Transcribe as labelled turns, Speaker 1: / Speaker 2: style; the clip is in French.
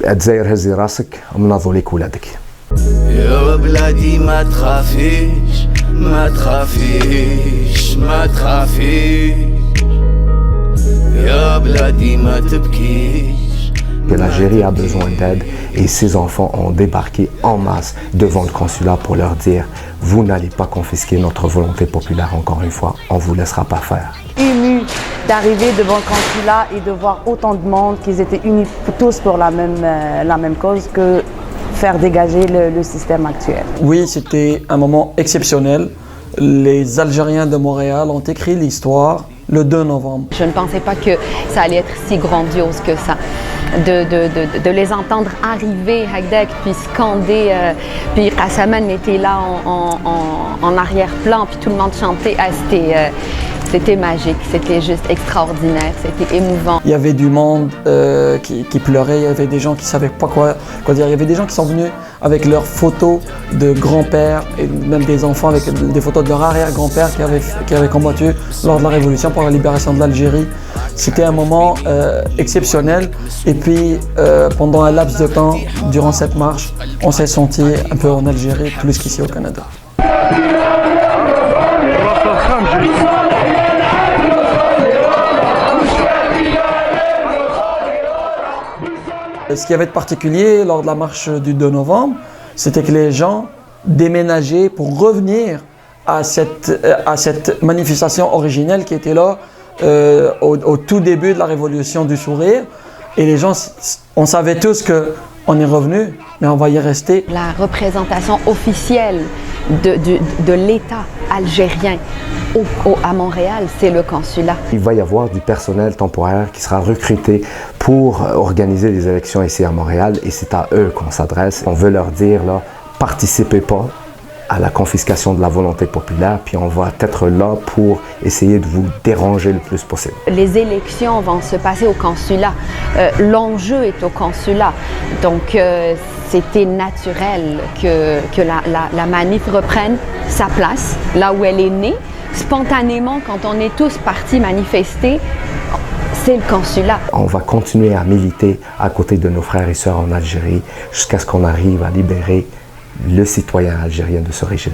Speaker 1: تزاير هزي راسك ومناضوا لك ولادك.
Speaker 2: يا بلادي ما تخافيش ما تخافيش ما تخافيش يا بلادي ما تبكيش.
Speaker 1: Que l'Algérie a besoin d'aide et ces enfants ont débarqué en masse devant le consulat pour leur dire « Vous n'allez pas confisquer notre volonté populaire encore une fois, on ne vous laissera pas faire ».
Speaker 3: Ému d'arriver devant le consulat et de voir autant de monde, qu'ils étaient unis tous pour la même cause que faire dégager le système actuel.
Speaker 4: Oui, c'était un moment exceptionnel. Les Algériens de Montréal ont écrit l'histoire le 2 novembre.
Speaker 5: Je ne pensais pas que ça allait être si grandiose que ça. De les entendre arriver, Hagdek, puis scander, puis Kassaman était là en arrière-plan, puis tout le monde chantait. C'était magique, c'était juste extraordinaire, c'était émouvant.
Speaker 4: Il y avait du monde qui pleurait, il y avait des gens qui ne savaient pas quoi dire. Il y avait des gens qui sont venus avec leurs photos de grands-pères et même des enfants avec des photos de leur arrière-grand-père qui avaient combattu lors de la Révolution pour la libération de l'Algérie. C'était un moment exceptionnel et puis pendant un laps de temps, durant cette marche, on s'est senti un peu en Algérie plus qu'ici au Canada. Ce qui avait de particulier lors de la marche du 2 novembre, c'était que les gens déménageaient pour revenir à cette manifestation originelle qui était là au tout début de la Révolution du Sourire. Et les gens, on savait tous qu'on est revenu, mais on va y rester.
Speaker 5: La représentation officielle de l'État algérien à Montréal, c'est le consulat.
Speaker 1: Il va y avoir du personnel temporaire qui sera recruté pour organiser les élections ici à Montréal et c'est à eux qu'on s'adresse. On veut leur dire, là, participez pas à la confiscation de la volonté populaire, puis on va être là pour essayer de vous déranger le plus possible.
Speaker 5: Les élections vont se passer au consulat. L'enjeu est au consulat. Donc, c'était naturel que la manif reprenne sa place, là où elle est née. Spontanément, quand on est tous partis manifester, c'est le consulat.
Speaker 1: On va continuer à militer à côté de nos frères et sœurs en Algérie jusqu'à ce qu'on arrive à libérer le citoyen algérien de ce régime.